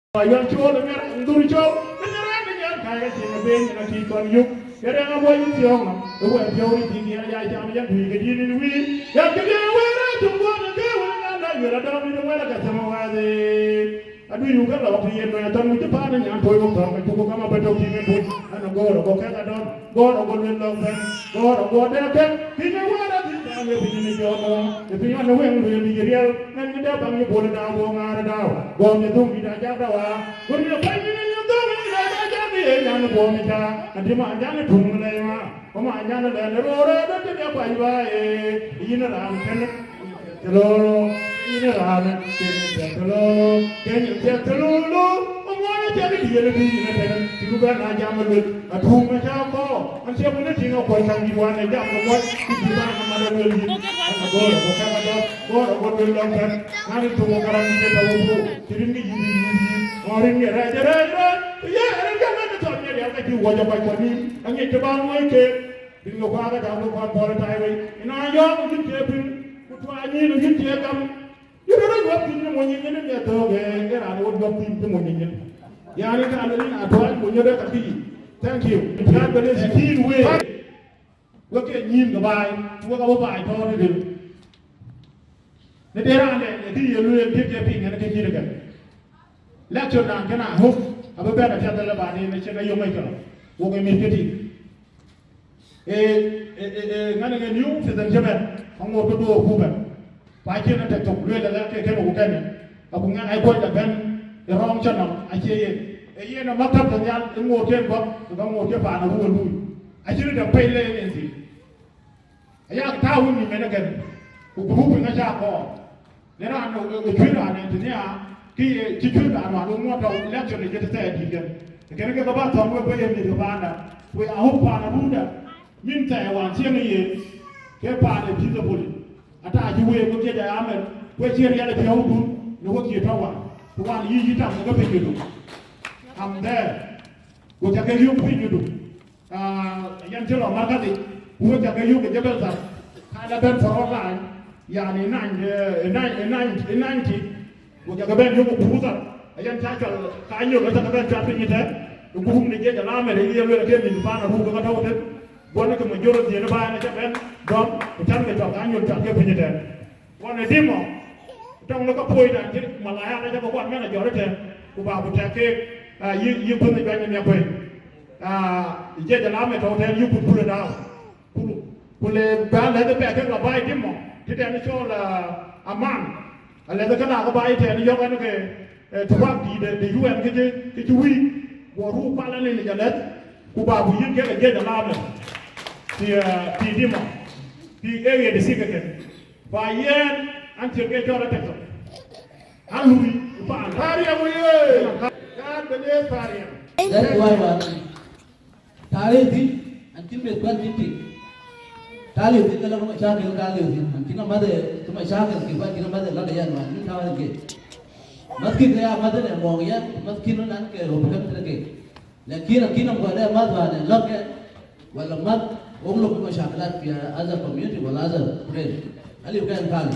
Yang cua dengan duri cua, dengan kaya cina ben, dengan kikon yuk, kerana apa yang tiang, apa yang jauh di tinggi yang jam yang tinggi di sini wi, yang kerja wera tunggu nanti wera anda wera dalam ini wera kasih wade, aduh juga lah waktu yang banyak tamu cepat yang toy waktu kami cukup kama betul tinggi pun, anak gor, bukan ada gor welongkan, gor dekat, tinggi wera tinggi yang begini jono, tapi yang ada yang di Jerial, nanti dia bangun boleh dah bongar dah, gor itu tidak jaga gor dia bangun yang tu tidak jaga dia jangan bohong dia, nanti mah jangan tunggu lagi mah, koma jangan lagi orang itu dia baik, ini orang kan, telur, ini orang kan telur, kan telur, orang jadi dia lebih ini kan, juga nak jangan aduh macam apa, macam mana tinggal kau yang di luar ni jangan buat di mana mana beli, gor bukan ada, gor welongkan, nanti tunggu orang ini tahu, jadi ni orang ni raja, ya jangan macamnya dia akan diwajib baik ni, angin terbang ke, bila kau ada kamu kau boleh tahu, ini ayam mungkin keping, kutuanya ni mungkin kekam, you don't know what you want ni dia tahu ke, kerana what you want ni, ya ni kan ada ni atuan punya dah tapi, thank you, jangan beri sikit way, oke nyim kebai, tua kau kebai tahu ni dia, ni dia orang ni dia lu yang dia keping, ni dia kira kan. Lecture dan kena hook, apa benda kita lepas ni macam ayam macam, orang mikirti. Ngana ngana new season jaman, orang tu dua kubur. Pagi nanti tok dua dah kita bukan ni. Aku ngana ayam dah ben, orang cakap aje ye. Ye na maktab tanya, orang tu buat, orang tu pada buat buat. Aje ni dah payah ni sih. Ayah tahu ni mana kan, buku ngajar kau. Nera anu jual ni tu ni ki cucu dah mahu mau tahu lecture ni kita saya dikan. Kerana kita bawa tamu boleh ni kepada, we ahu pada muda, minta awan siang ni, ke pada kita boleh. Ata aje we ko kita amen, we ciri ada jauh tu, nuh kita tahu. Tuan ini kita muka pergi tu. Am there, we jaga yuk pergi tu. Yang jelas market ni, we jaga yuk ke jebel sah. Ada ben seorang, yani 90. Jaga ben yung pusat, ayan cakal kanyo kata ben capi kita, hukum ni je jalan mereka dia luar dia ni mana hukum kata hotel, buat ke majoriti dia lepas ni ben, dom, macam kita kanyo cakap punya dia, buat ni demo, tang nak koi dan jadi Malaya ni jaga buat mana jual dia, ubah buat cakap, you pun ni banyak ni apa, je jalan mereka hotel you pun pula dah, pula ban ada pakai labai demo, kita ni soal aman. Kalau kita nak kebaik dia ni jangan ke tuan di UN ke cui baru palan ni jalan kubah buyin ke dalam di dima di area di sini ke bayan anjir ke jual tekso alui pan hari yang ini kan benar hari yang dari luar tali di anjir berkuat di tali di kalau macam syakir tali di kita mana cuma syakir kita mana lada yang mana ni tahu lagi masjid dia mana ni mau ya masjid tu nanti ke bukan terke lagi kita bukan ada mana lagi wala mat umloh masyarakat via azar community wala azar friend ali bukan tali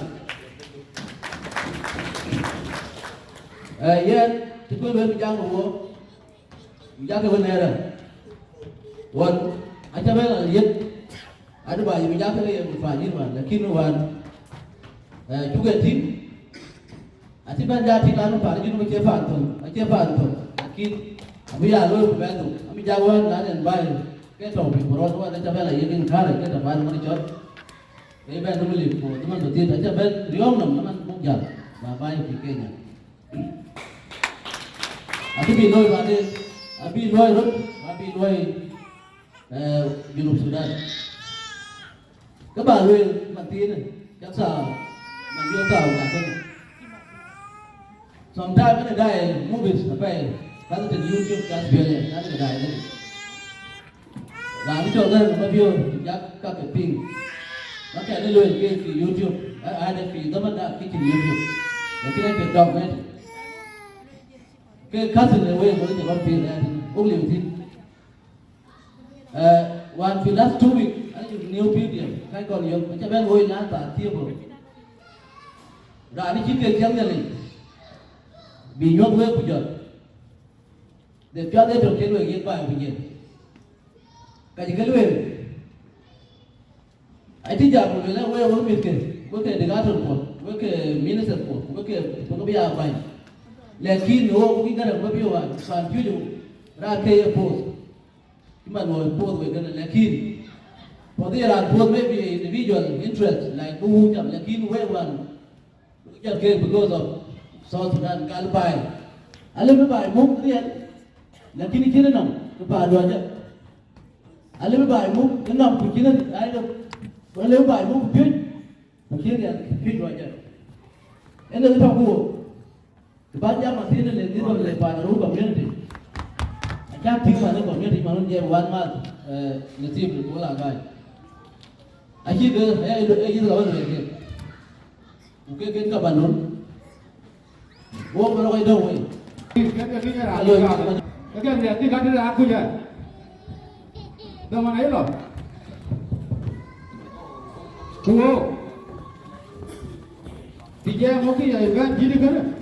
ya kita berbincang jaga benar wan aja mana lihat ada banyak bicara yang berfaham wan, lakin wan juga tim, asyik banyak tim lalu pada jenuh macam tu, lakin kami lalu berbeza, kami jawan dan baik, kita topik berat wan, aja bela yang kara kita baru mari jod, kita bela beli, teman betul, aja bela riong nam, teman mungkin, baik fikirnya, abi biloi pada, abi biloi jenuh Sudan. Các bà luyện mặt tiên này, chắc sao mình vô tàu cả thôi. Sometimes cái này movies là phải các cái YouTube các video này các cái này đấy. Làm cho nên mà view chắc các cái ping. Nó cái này luyện cái YouTube, ai đây ping tấm đã cái YouTube. Để cái này phải đọc đấy. Cái khác sự này với cái cái ping này cũng liền tin. One for last 2 weeks. New video, kai còn nhiều, macam mana voi nak tak tiap pun. Dah ni kita yang ni, binyok voi pujuk, để cho đến được cái người yên bài bình yên cái người ai thì giờ mình là quay với mình cái dekat pun cái minister pun cái bây giờ bài lakin nó cái cái đó bây giờ fan phiếu ra cái post mà nói post về cái lakin for the other post maybe individual interest like who jam lakin we one just get because of South Sudan kalpai alam bài mung rian lakin ini nam kepada aja alam bài mung nam pun kira ai đâu alam bài mung phiếu mungkin dia phiếu aja ini kita tahu kebanyakan masih ada lagi tu lepas naruh community macam tinggal dalam community maklum dia one month nasib bola kan akhir ke itu lawan lagi mungkin kita bangun baru kau dah wei Kan dia ni kan dia aku je. Dah mana elok? Tunggu. Tiga mungkin ya kan jadi kan?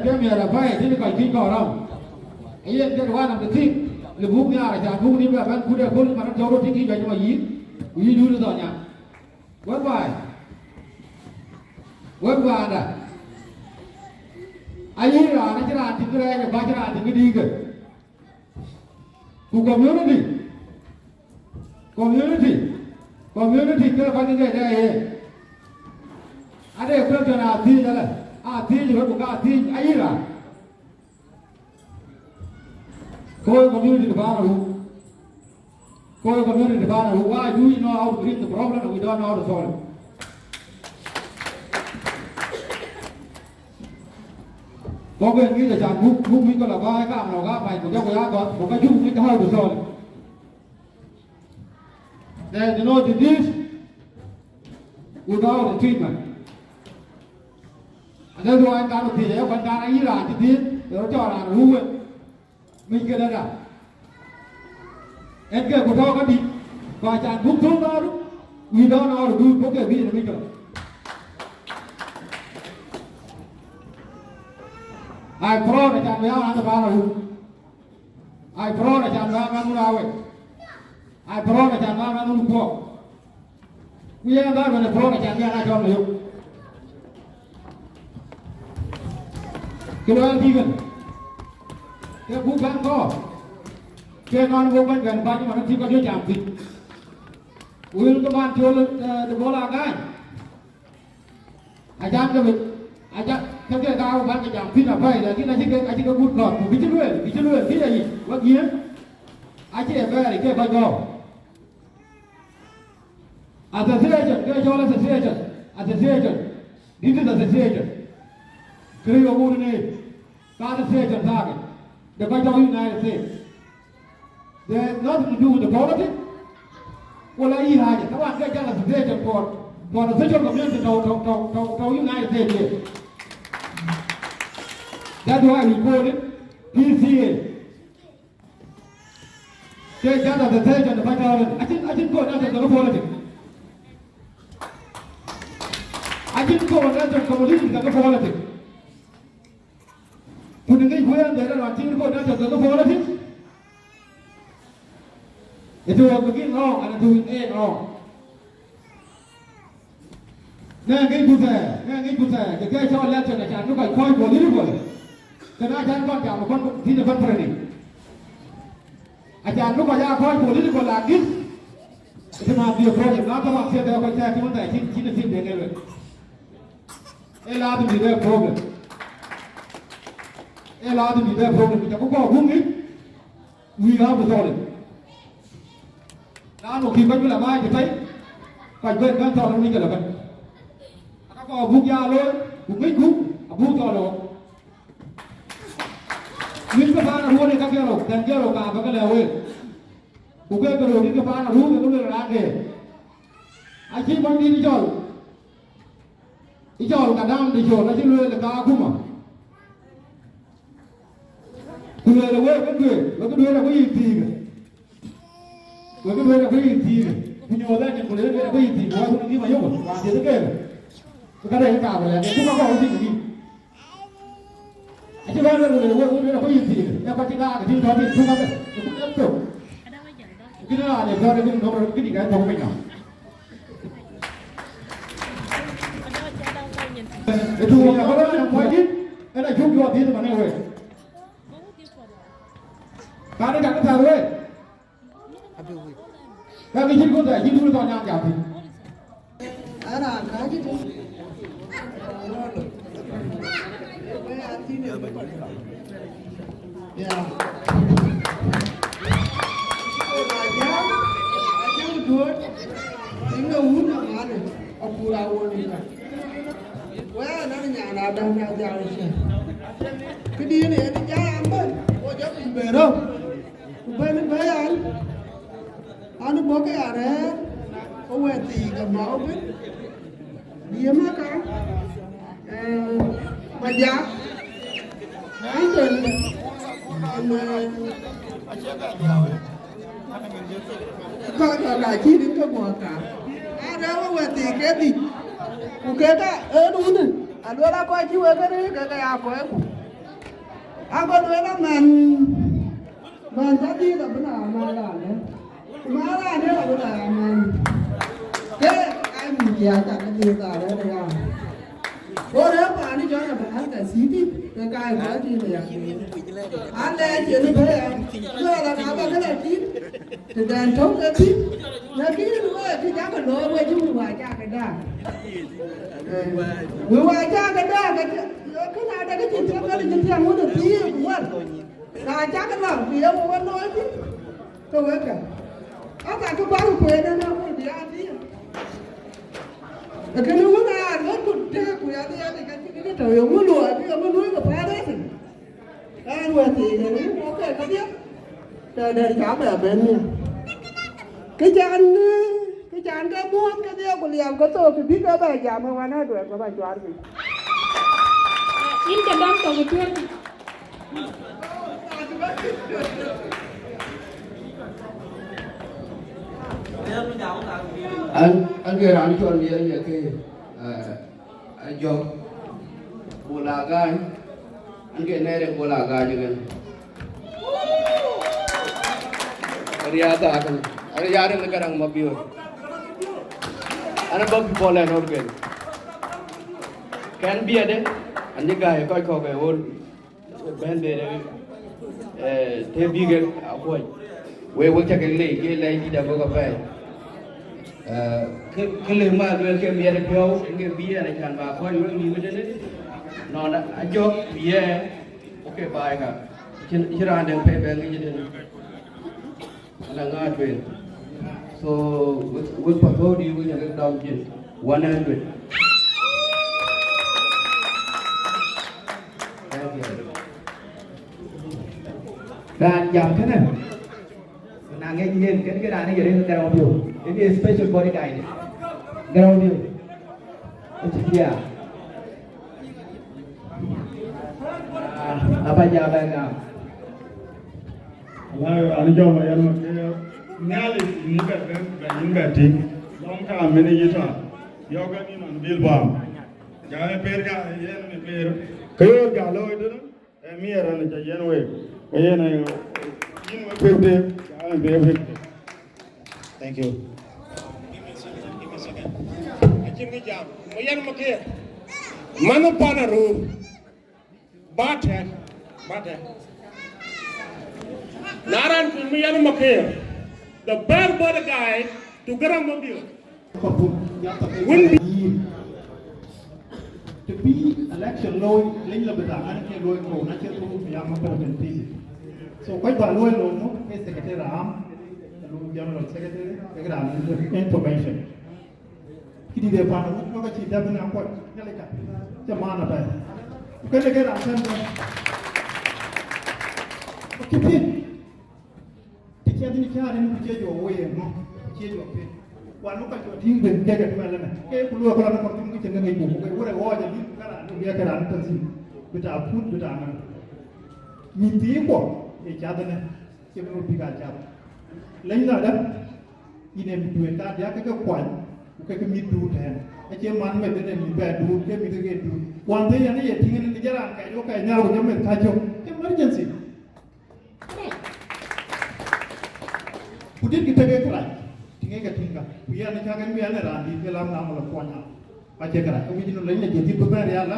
Kami ada baik jadi kalau kita orang. Ia dia orang nak tik. Lebuk ni ada jago ni kan kuda kul mana jauh tinggi jadi macam ini dulu tanya. What why? What why ada? Ayah lah, nak cerah tinggal aja, baca tinggal diga. Community kalau kau tinggal dia, ada kerja nak hati jalan, hati juga bukan hati ayah lah. Kau community di mana lu? Why do you know how to bring the problem? We don't know how to solve it. Có cái nghĩ là chàng bút mình có là có cái nào có bài của cháu có một cái chung cái hơi được rồi. Then you know the disease without the treatment. Anh rồi anh ta một thì anh ta anh là cái disease để nó cho là hú ấy. Mình kia đây là anh kia của cháu có đi và chàng bút xuống đó đúng. We don't know how to do cái gì mình rồi. I pro na chan mea na ba na hu. I pro na chan mea na na we. I pro na chan mea na nu po. We ya ba na pro na chan mea na cho liu. Cái đó đi gần. Cái bút ban có. Cái non vô ban gần ba nhưng mà nó chỉ có chơi chạm thịt. Uống cái ban chơi được bó là cái. Ai chán cho mình. Ai chán theo cái cao ban cái giảm phi là vậy là cái này cái bút gọt của cái chất lượng cái gì bác gì ai chỉ về để cái bao nhiêu association cái cho là association this is association cái này bút này cái association sao cái để bao nhiêu United States there's nothing to do with the politics well là gì hả các bạn cái cho là association for the social community trong United States. That's why we call it PCA. Cái giá là thế cho nó phải cho lên. Anh chính coi nó cho nó politics. Anh chính coi nó cho community cho nó politics.คุณนึกว่าเดี๋ยวเราchính coi nó cho nó politics. Itu begini long, ada tu ini long. Nghe cái cụ thể cái cho lên cho đại trà nó phải coi của lý rồi. Cái đó chẳng con chào một con thi là phân phần này. Anh lúc mà ra coi của lý còn là kít. Cái mà việc rồi nó các bạn xem theo coi xe cái vấn đề chính là phim để nghe rồi. Ê la thì để problem. Ê la thì để problem mình chẳng có hung ít. Nguy hiểm rồi. Đã một khi coi như là mai thì thấy phải quên cái trò nó đi cái là vậy. Có bút da luôn, bút mấy bút, bút to rồi. Những cái pha nó luôn đi các kia rồi, đèn kia rồi cả các cái lèo ấy. Bút kia rồi những cái pha nó luôn cái nó là kề. Anh chỉ mang đi chọn cả năm đi chọn nó chỉ luôn là cao không à. Người là quê cái đuôi là cái gì thì cái đuôi là cái gì thì nhiều ra những cái đuôi là cái gì thì quá không đi mà dùng, và thì thế kề. Cái này cả phải là cái không có gì gì. Anh chỉ có là nó có gì em có chỉ là cái gì đó thì không có cái cũng ép được cái đó là để cho cái nó cái gì cái thông minh nào cái thu là có đó là quay chứ cái này chụp vô thì mà này rồi cái này cái sao rồi cái gì cũng vậy gì cũng toàn nhau cả thì ở đó cái chứ yeah good tính đâu hút nào mà này ông phụ lao luôn này quá nó nhà nào đang nào giàu này cái đi này đi giá ăn bên ôi cháu mình về đâu bên với anh bố cái à đấy ông về thì cầm máu biết đi mà con mà giá anh tên coi là chi đến cái mùa cả đó mà về thì cái gì cái đó đúng này đứa đó coi chứ cái đấy cái áo của em có đứa đó mình chắc đi là bữa nào mà làm đấy má là thế là bữa nào mình cái ai mình già chẳng cái gì cả đấy này à có đấy mà đi cho là phải ăn cả xí đi cái phải gì này ăn lên chuyện như thế à chưa là nào cái này chín thì đàn trống cái chín là chín nữa thì chắc phải lỗ với chúng ngoài cha cái đà người ngoài cha cái đà cái nào đây cái chuyện cái chuyện theo muốn được tí cũng là chắc cái lòng vì ông có nói chứ tôi biết cả áo cả cái bao quyền đó nó không bị ăn tí cái lúc nào nó cũng chơi của nhà đi cái trời ông lùa chứ ông núi của phá đấy thì ai vừa thì nó có cái biết trời đây cháu ở bên nha cái chán cái buôn cái đeo của liềm có tôi thì biết cái bài giảm mà qua nó đuổi có bài choán gì in cái đám tổ của chuyên anh kia anh chọn đi anh kia anh cho bola gai anh kia này là bola gai juga Riyada akan ada yaran sekarang mabio ana bag bola nor gel can be ada anje gai koi ko gai wol ben de te bi gel akoy we cha ke le ke le di da ko ka pai cái lời mà người kia bia được phiếu người bia này chẳng bà coi những gì vậy đấy nó đã cho bia ok bài cả chỉ ra được phải về cái gì đấy là ngã truyền so with portfolio đi với những cái đồng tiền 100 đàn giảm thế này nàng nghe nhìn cái đàn này giờ đây là điều ini special body guide ground view dia apa jawabannya Allah ani joma yan ma nyali ni ga ni ga ti long ta mene yita yoga ni non bilbam jare per ga yen ni per kayo ga lo idu e mi era na ja yen we yen ay yin ma perde ja be thank you Jimmy Jam, Mayan Makir, Manupanaru, Bate, Naran Mayan Makir, the bell body guy to Garamobil. Will be to be election law, Linda Bedan, and Roy Pro, Natural Yamaha. So, quite by Roy Lono, Secretary Ram, the General Secretary, the information. Khi đi về phản nó có chỉ đem bên quận cái này cả cho mà là vậy cái là xem cái pin thì cái này nó chơi chỗ quê nó chơi chỗ pin quan nó có chỗ thiên về cái này là cái lúa còn nó còn cái chuyện này bù cái cái gọi là gì cái là cái là nó gì bây giờ phút bây giờ mình tí quá để cha đây này cái nó bị gạt cha lấy ra đó in em đuổi ta giá cái quản cái mi đu thèn ache man me de mi be du ke mi de du wan te yani ye tingin ni jara ka yo ka nyawo nyame ta jo emergency kudin kita ke kala tinge ka tinga wiya ni kaga wiya na randi ke lam na mala ponya ache kara ko wiji no lain je di bebar ya la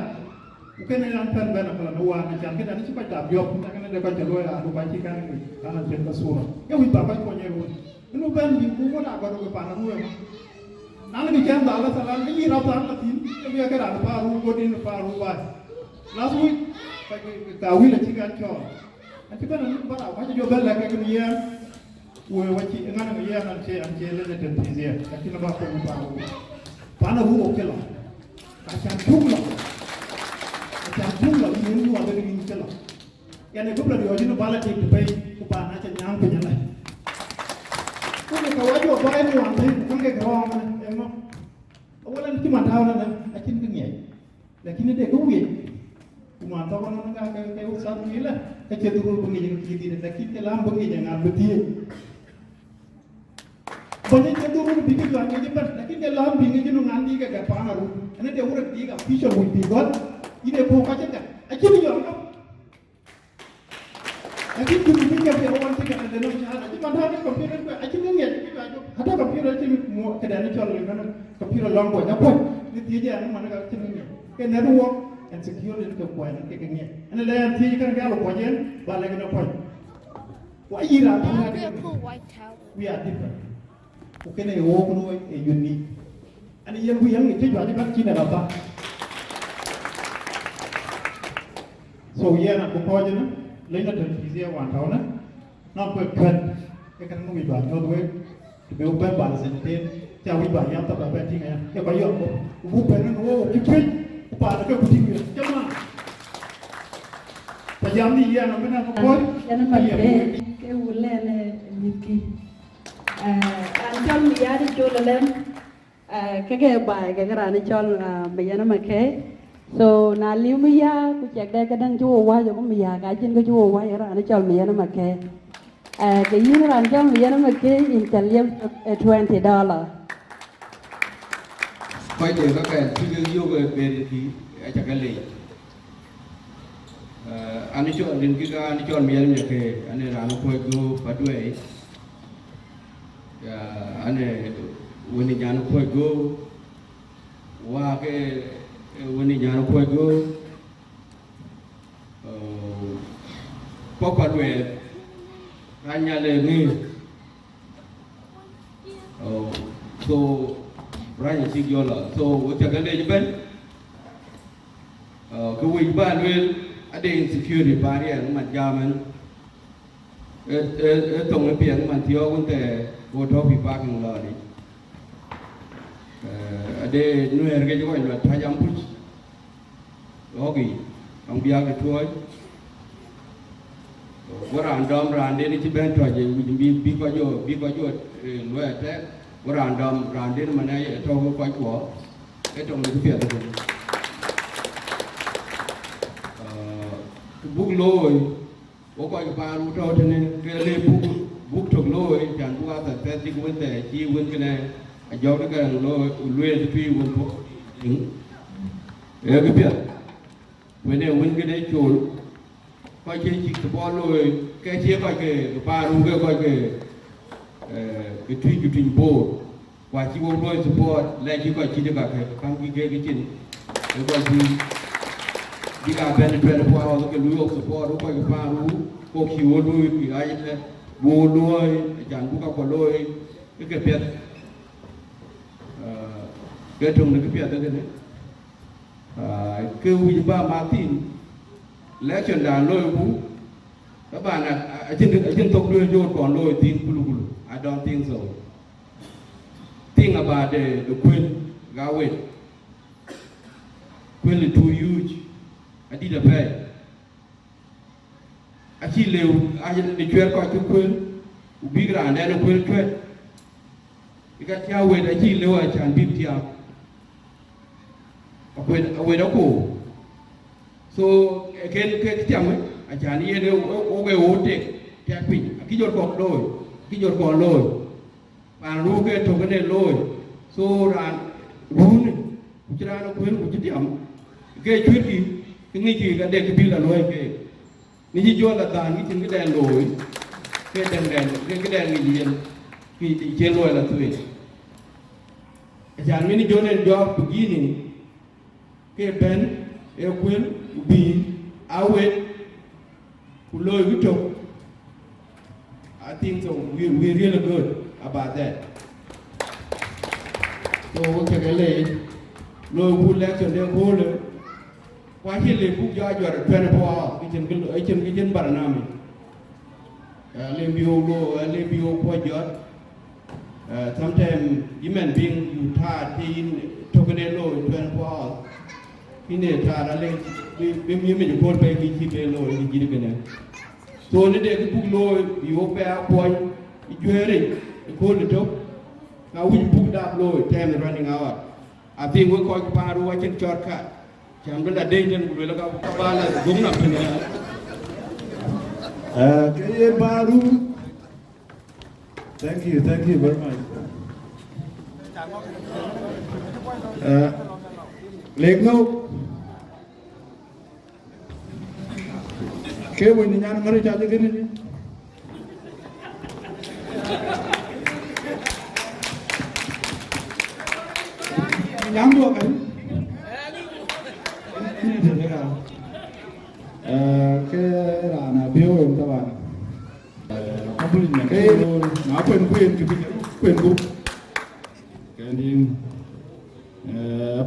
ukene nan tan bana kala no wa na chan ke dan ci pa ta biop ta kana de ko te lo ya do ba ci kan ni kana jen ka sura e wi ba ba ko nyero no ban bi ko ko na ba do pa na ruwe nana bi jam da Allah salam ni ra ta la tin ke biya kara pa ru ko din pa ru ba last week ka wi la ci kan cho ati bana ni bara ba jo bella ka ni ya we wachi ngana ngi ya nan che am che le de tizia lakini ba ko ba ru pana ru o kela ka chan jumla ni ru wa de ni kela yani ko bla yo jino bala te pe ko ba na cha nyam ko nyala ko ne ka wajo ba ni wa te ko ke ga wa na mo wala ni ti ma taw na a chin ngi lakini de ko wi kuma ta ko na ka ke sa ni la ka che du ko ngi ngi ti de lakini te lam ngi nga betie banyak jatuh orang bikin jualan ni pun, tapi dia lam bingung je nungan di ke gapang aru, ane dia orang di ke pisau buat bigot, ini buka je kan, aje biar kan, aje tu bikin kerja orang tu kan, dia nak cakap, aje mana ada komputer tu, aje ni ni, ada komputer tu mu kedai ni jual kan, komputer long boy, apa, ni dia je ane mana kan cakap ni, ke network and security tu boy, ane ke ni, ane lain dia kan kalau boy je, balik nak boy, wah ira tu ada, we are different. Ukene wo kuno e yunni ani yel bu yang ni tejwa ni bat china ba so yana ko ko jena leina tan fizia wan tawna non ko kan e kan mo mi ba no do be o ba ba sen te cha wi ba yam ta ba ba tinga e ba yo ko bu pe no wo ki pe pa da ko tinga chama ta jam ni yana mena ko ko yana ma ke ulele niki Anjol yari jolalem kage bai kage rani chol bayana make so na liumiya ku chek de kadang chuo wa jo ko miya ka jin ko chuo wa rani chol bayana make ke yin ran chol bayana make in chaliem $20 quay về các bạn chưa yêu về thì chắc cái gì anh ấy chọn đến cái anh ấy chọn miếng như thế anh ấy làm quay go bắt đuổi ane wani janu koy go wa ke wani janu koy go papa dwe anya le ni so ranya sig yola so wo chagale jiben ko wi ba lwe ade insecurity barrier man jaman tong piang man thio kun te wo to pi parking lot ni ade nuer ke jo la ta jam puch ogi ang bia ke tuoi waran dom ran de ni ti ben to je bi ko jo lo te waran dom ran de ma ne to ko ko ke tong ni pia de buk loi wo ko pa ru to te ne ke le buk tok loi jan bu ta te ti wen te chi wen ke ne a jo de kan lo lue ti pi wen po e ke pia wen ne wen ke de chul ko che chi ko bo loi ke che ko ke pa ru ke ko ke tu bo wa chi wo loi support le chi ko chi de ka ke kam ki ke chin e ko chi di ka ben 24 hours ke lu yo support ko ke pa ru ko ki wo loi ki ai le wo loi jan bu ka ko loi ke pia ke tung ke pia de ne ke wi ba Martin lẽ chuyện đàn lôi vũ các bạn ở trên tộc đưa vô còn lôi tin kulu kulu I don't think so think about the queen Gawain queen is too huge I did a pay chỉ liều đi chơi coi cái queen big ra đây là queen chơi cái theo về chỉ liều ở tràn bim theo quên đó cổ so cái tiệm ấy anh ấy đều ô cái ô tệ cái quỷ cái giọt còn lôi và ru cái thùng cái này lôi so là run chira nó quên của chiti am cái chuyện gì cái nghĩ gì cái để cái bil là nuôi cái ni ji jo la dan ni tin cái đèn lồi cái đèn gì gì cái trên lồi là tuổi chẳng mấy jo nên jo begini cái ben e quên bi awet ku lồi cái chục I think so we really good about that so cái này lồi ku election để côเลยqua khi lấy bút ra rồi truyền vào cái chân bản nam lấy biểu qua giọt sometimes human being you thà thì token lôi truyền vào khi này thà là lên mình code về cái gì về lôi cái gì cái này so nên để cái bút lôi biểu về qua cái gì cái code được now we book that lôi time running out I think we coi cái paru trên chọt cả chẳng biết là đây trên một là các ba là đúng là thế này cái baru thank you very much lek no cái buổi nhà nó mới trả cái này nhắm được cái cái là biểu hiện các bạn cái nó quyền cũng cái đi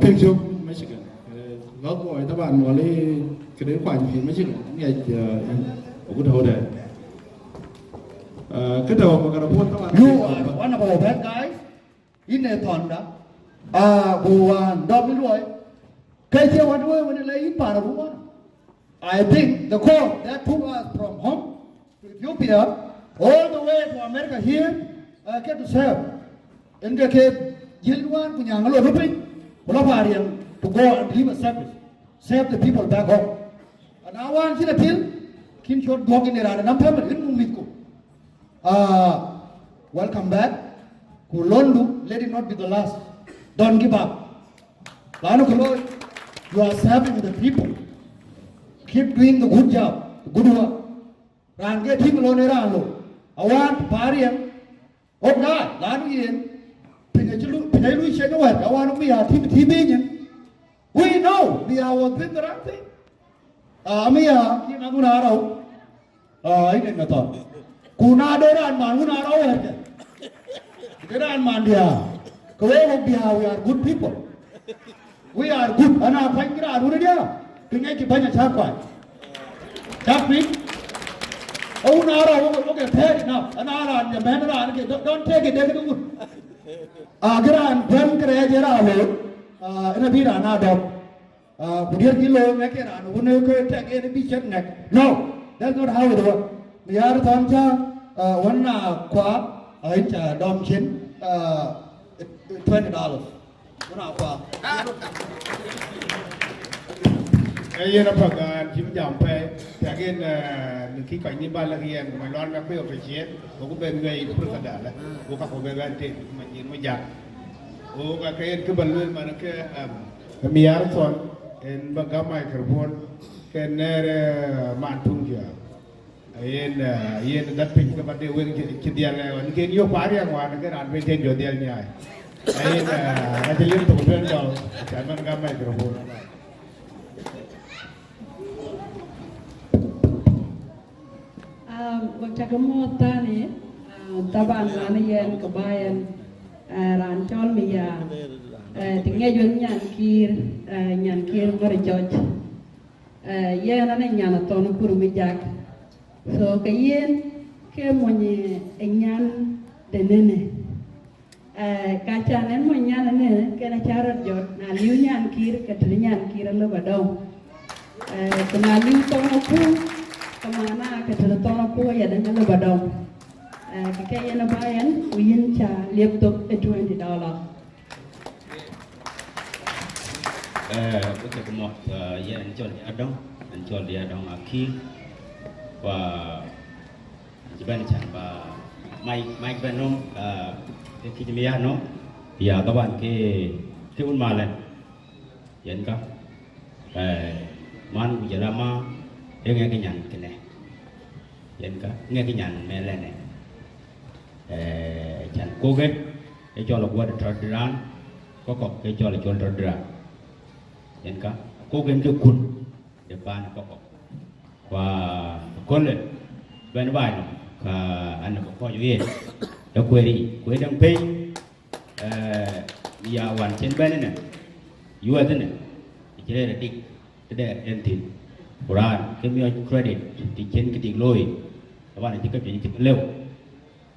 pension Michigan góc gọi các bạn vào đi cái đến khoản gì Michigan ngày ở cái đầu này cái đầu mà cái đầu các bạn You are one of our bad guys in a thunder buwan dom ni rồi cái chuyện what we when lấy in para buwan I think the call that took us from home to Ethiopia all the way to America here get to serve in the cave Yilwan punya ngalo rupin bola pariang to go and deliver service save the people back home and awan sila til kin short dog in era nam pam in mumiko welcome back kulondu let it not be the last don't give up lanu kalo you are serving the people keep doing the good job good work ran ge thing lo ne ran lo awan pariang okna lanu yen pinai lu che no wa awan mi ya thi bi nyen we know we are within the right thing mi ya ki na guna ro ai ne na to kuna de ran man guna ro wa de ran man dia ko we are good people we are good ana pangira ru dia pinai ki banya cha kwa tapi oh nara okay fair enough anara ya menara ke don't take it take it good agiran ban kare jera lo ina bira na do budir kilo mekera no ne ko take it bi check neck no that's not how it works we are thamcha wanna kwa ai cha dom chin $20 wanna kwa cái nó phải chỉ giảm về cái khi cảnh như ba là hiện mà loan các cái phải chết cũng bên người cũng rất là đấy cũng các bên bên trên mà nhìn mới giặt cái bẩn luôn mà nó cái miếng son en bang gamai carbon cái này màn thung chưa yên đất pin cái vấn đề quên chỉ tiền này còn cái nhiều phá ra ngoài cái đàn bên trên rồi tiền như này cái liên tục lên đầu cái bang gamai carbon Wajakamu tani taban laniyan kabayan rancol miya tinggal jual nyan kir ngori George yen ane nyan atonu kuru mijak so kayen ke monye nyan denene kacanen mo nyan ne kena cara jot na liu nyan kir katri nyan kir lo badong kena liu tono ku kemana ke teletono ko ya dengan le badong ke yana bayan uyin cha laptop $20 kita kemot ya ancol dia dong aki wa jiban chan ba mai benom ke kijmiya no ya kawan ke un malen yen ka man ku jala ma e nge nyan kene yen ka nge nyan mele ne chan ko ge e cho la gwa de tradran ko ke cho la chol tradran yen ka ko ge ke kun de ban ko wa kon le ben bai no ka an ko yo ye da query dang pe ya wan chen ben ne yu a ne je le dik de entin quran ke mi credit ti chen ke dik loi wan ti ka pi ti leu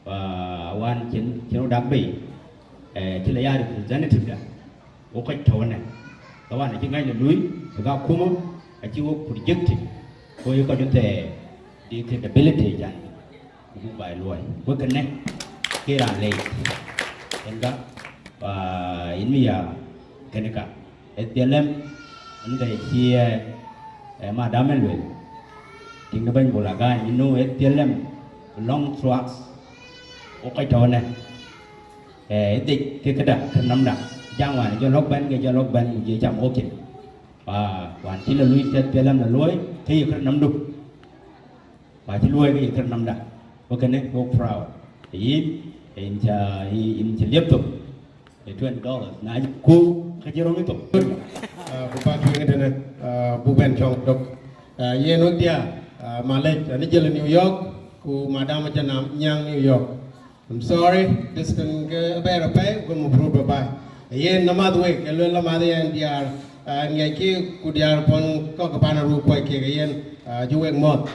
và wan chen dak bi ti la ya representative da o ka thon ne ka wan ti ngai le lui ga kuma a chi wo project ko yo ka junte di capability jan bu bai loi wo kan ne ke ra le en ga và in mi ya kan ka SPLM anda chia mà đam mê luyện tiếng bên bộ là gai inu SPLM long trucks o cái trò này tích cái đặt năm đặt giang ngoài cho lốc bên cái cho lốc bên chỉ chậm ok và quản chỉ là lui SPLM là lối thì cái năm đục và chỉ lui cái năm đặt ok này go proud thì in chỉ tiếp tục $20 nãy cô cái gì đó mới tục bukan tuh ini bukan cong dok. Ye nuk dia Malik, ini jalan New York, ku madam macam nyang New York. I'm sorry, this kan ke apa apa, ku mau berubah bah. Ye nama tu kalau lama dia dia ngai ki ku dia pun kau kepana rupai ke ye jual mod.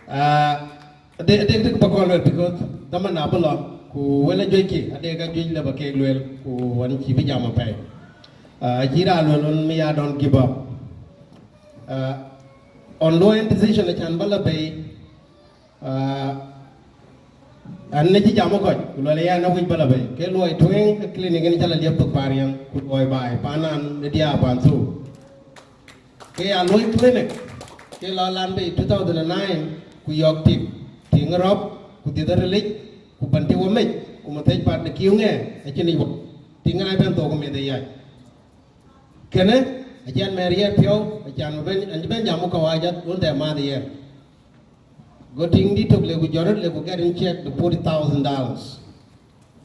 Ada pakaian because teman apa lah, ku wala jual ki, ada kan jual lah pakai luel, ku wani cibi jam apa. Jira lulun mi ya don't give up. On low end decision le chan bala bay an ne ji jamu ko lo le ya na wi bala bay ke lo ai twing clinic ni chala liep to parian ku oi bai panan ne dia ban su ke ya lo clinic ke la lan bay 2009 ku yok tip tingrop ku tidarelik ku banti wo me ku matej pat de kiu nge a chini wo tingai ben to ko me de ya kene ajan Maria Pio ajan ben jamu kawajat unte ma dia go ting di tok le go jorot le go get in check the $40,000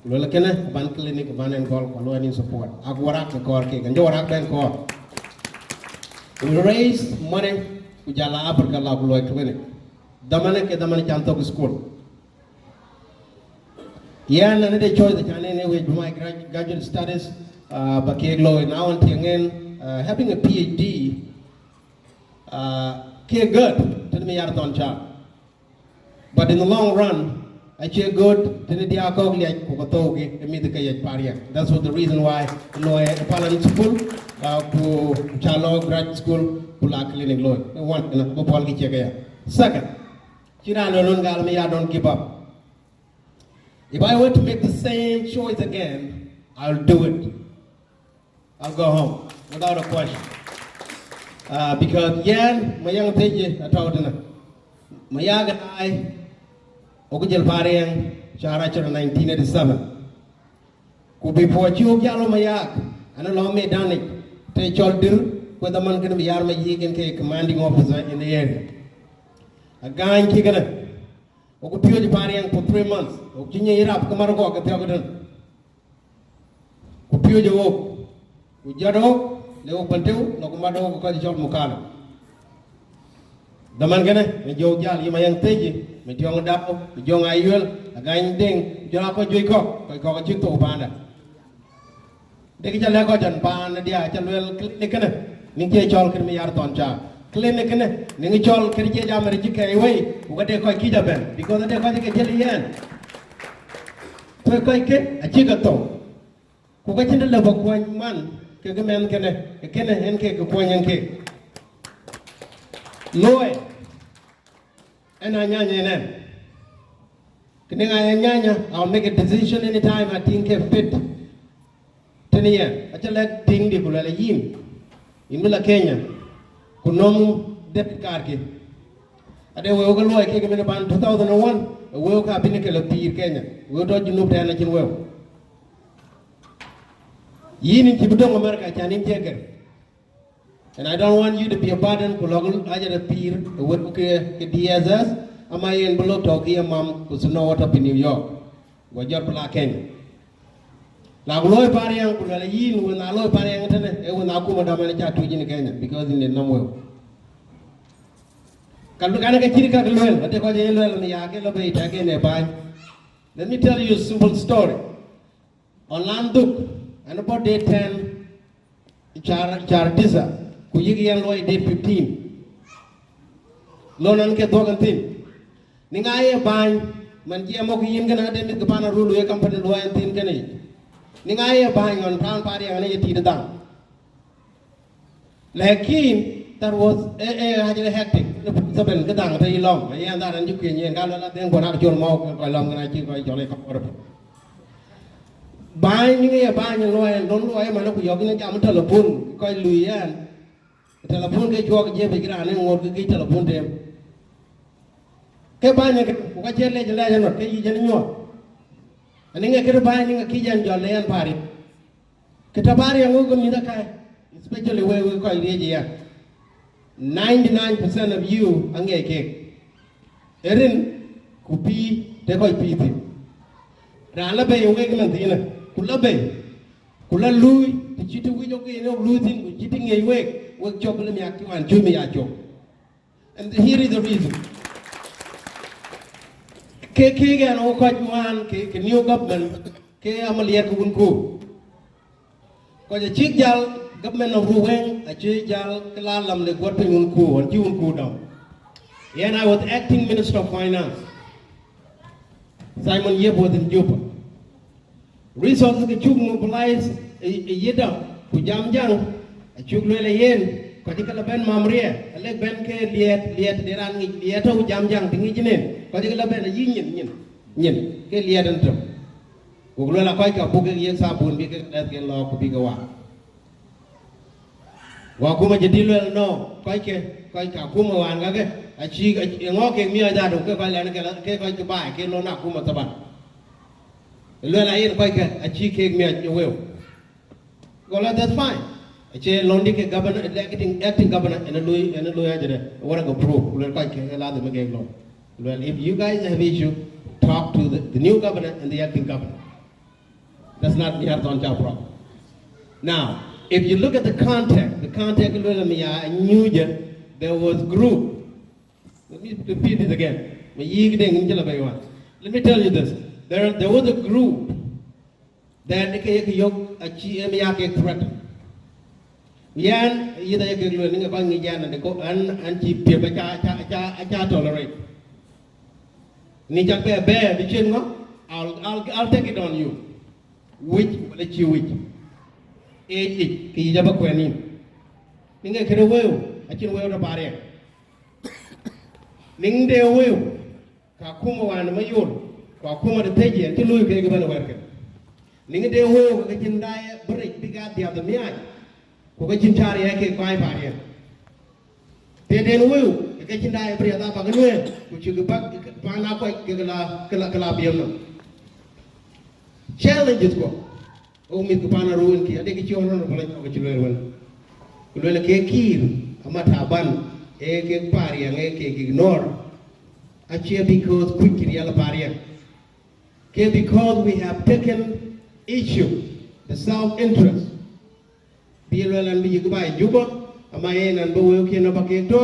lo la kene ban clinic ban en gol ko lo ni support ak warak ko ke ganjo warak ben ko we raise money ku jala afrika la lo clinic damane ke damane janto ko school yeah na ne de choice the channel with my graduate studies bakeglo now and having a PhD good to me yar don cha but in the long run I cheer good to the diakog li ko to ge mi de kay paria that's what the reason why lo parliament school ku chalo grad school pula clinic lo one na ko pol gi chega ya second chirano non gal me ya don't give up if I were to make the same choice again I'll do it. I'll go home without a question. Because my young teacher, I told him, my young guy, Okujel Pariang, Charachar 1987. Could be for you, Yalo Mayak, and allow me done it. Take all do with the man can be Yarma Yigan, commanding officer in the area. A guy in Kigana, Okupio Pariang for 3 months. Okinya Irap, Kamarako, Katagan. Kupio jo ujado leo panteu no kumado ko kadi jol mukala daman gene me jo jal yima yang teji me jong dapo me jong ayul again ding jala ko joy ko chito banda de ki jale ko jan ban dia chalwel clinic ne ni ke jol kin me yar ton cha clinic ne ni jol kin je jamare ji kay way ko de ko ki jaben because de ko ke jeli yen to ko ke achiga to ku ka chin le bok man ke men kene hen ke ko nyen ke loe ena nyanya ne kene nyanya I'll make a decision anytime I think fit tenia achala ting di kula le yin imula Kenya kunom debit card ke ade we ko loe ke men ban 2001 we ko abine ke le pir Kenya we do junub tena chin we yini ci bidon America ci anim teger And I don't want you to be a burden ku logul aja the peer with ke DSS ama yen below talk here mom ku snow what up in New York. Wajor pala Kenya. La loy pariang ku la yin when I loy pariang tane e when aku madama cha tuji ni Kenya because in the number. Kalau kana ke chiri ka loel ate ko je loel ni ya ke lo be ta ke ne ba. Let me tell you a simple story. On Landuk and about day 10 char tisa ku yigi yan loy day 15. Lonan ke dogan tin. Ni ngaye ba man ji amok yin gana de mit kapana rulu e company lo en tin kene ni ngaye bang on town party ngane yeti de dang lakin that was hajere hectic saben ke dang tay long ya da ran jikwe nyen ga la den ko na chon mo ko long ngana chi ko jole ko ro bang ni ngaye bang lo en don lo e man ko yogi ne jam telephone ko lui yan telephone ke jog je be gra ne ngor ke telephone dem ke banya ke ko jelle jelle ya no ke yi jeni nyo ani nge ke banya nge ki jan jolle yan pari ke tabari ngo ko mi da kai especially we ko ire je ya 99% of you ange ke erin kupi te ko piti ra la be yo ke man dina kula be kula lui ti chiti wi jo ke no lui tin ku chiti nge we job le mi ak wan chu mi ya job. And here is the reason. Ke gan o ko wan ke new government ke amaliat ko ko je chik jal government of Ruweng a chik jal kala lam le got pun ko on ji un ko down. And I was acting minister of finance. Simon Yeb was in Juba. Resources ke chuk mobilize yeda ku jam jang a chuk le yen ko dikala ben mamrie ale ben ke liet de ran ngi lieto jam jang tingi jinen ko dikala ben yi nyin ke liet entam ko lo la koy ka bu ke yek sabun bi ke det ke lo ko bi ga wa kuma je dilwel no koy ka kuma wan ga ke a chi ngo ke mi da do ke ko le ke koy ke ba ke lo na kuma taban lo la yin koy ke a chi ke mi a we ko la that's fine. Che londi ke governor acting governor and a Louis ajere what go pro will quite allow them again law. Well, if you guys have issue, talk to the new governor and the acting governor. That's not the Harton problem. Now, if you look at the context there was group. Let me repeat it again. Let me tell you this. There was a group that threatened. Yan ida ya ke lu ni bang yan ne ko an chi pie ba cha tolerate ni jak be bi chen ngo I'll take it on you which let you which ki ja ba ko ni nge ke we a chin we da bare ning de we ka kuma wa na mayul ka kuma da teje ti lu ke ba na werke ning de we ka chin dai break bi ga dia da mi ai ko chin chari yake kwai pare te den wu ke chin dai pri da ba gnu ku chi ba pa na ko ke la biam challenges ko o mi ko pana ruin ki ade ki chi ono no la ko chi le wen ku le ke kir amata ban e ke pare nge ke ignore actually because quickly yala pare ke because we have taken issue the self interest Bilolan bi yuba juba amaye nan bo we kino bakke to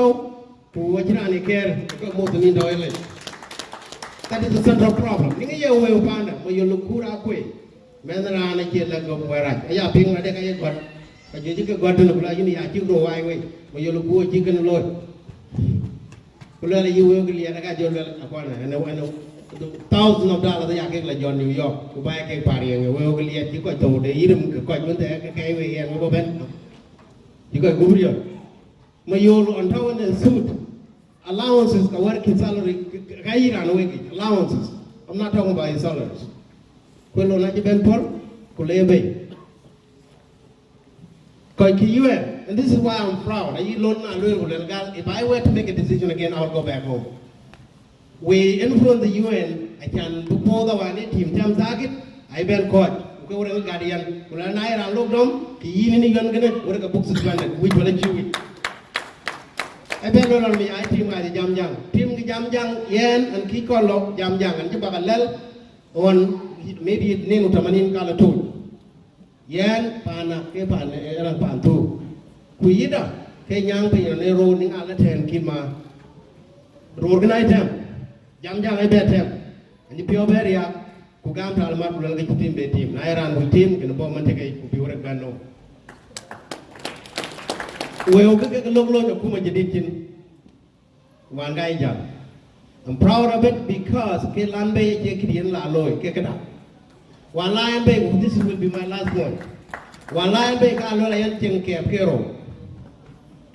to wajrani ker ko mo to ni doyle. That is the central problem. Ninga ye we panda mo yo lukura kwe menra na ke la go wara aya ping na de ka ye god ka je ke god no la yini ya ti ro wai we mo yo luku ji kan lo kula le yu we li na ka jo le akwana and thousands of dollars ya ke la John New York ku ba ke pari we we li ti ko to de yirum ko mun te ke we en go ben ti ko gubrio ma yo on taw ne suit allowances ka working salary gaira no we allowances I'm not talking about his salaries ko lo na ji ben pol ko le be ko ki you and this is why I'm proud I lo na lo if I were to make a decision again I would go back home. We influence the UN. I can do more than one team. Jam target. I bear court. Okay, we're going guardian. We're not look down. The union is going to work a book suspended. Which will let you. ai be lo mi ai team ga jam jang team gi jam jang yen an ki ko lo jam jang an ci baga lel on maybe nenu tamanin kala to yen pana ke pana eran pan to ku yida ke nyang pe ne ro ning ala ten kin ma ro organize tem jam jang ai be tem ani pio beria ku gam tal ma ku la ga team be team na eran ku team ke bo man te ke ku bi wora ganno we ke lok lo ku ma jidit kin wan gai jam I'm proud of it because ke lambe je kidien la loy ke kada wallahi be this will be my last one wallahi be ka lo la yan ting ke kero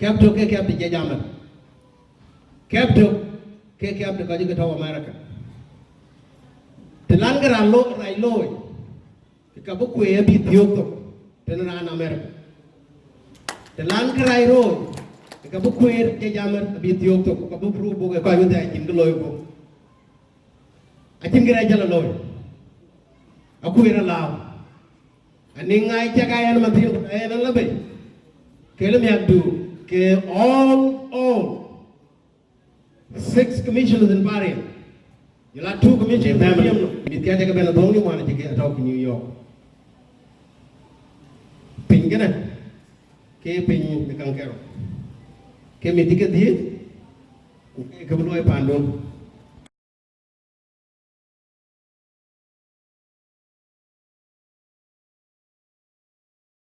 kep to ke de jamal kep to ke de ka ji to America te langara lo rai loy ka bu ku e bi tiok to te na America te langara ro ka bu ku e je jamal bi tiok to ka bu pru bu ka yu da kin ko loy ko a kin gira jala loy aku ira law ani ngai jaga yan ma tin en la be kelem yak du ke all 6 commissioners in Bari you la 2 commissioners family mi tiya jaga bena dong ni wana jige atok New York pingena ke ping mi kankero ke mi dike di ke bu loy pandon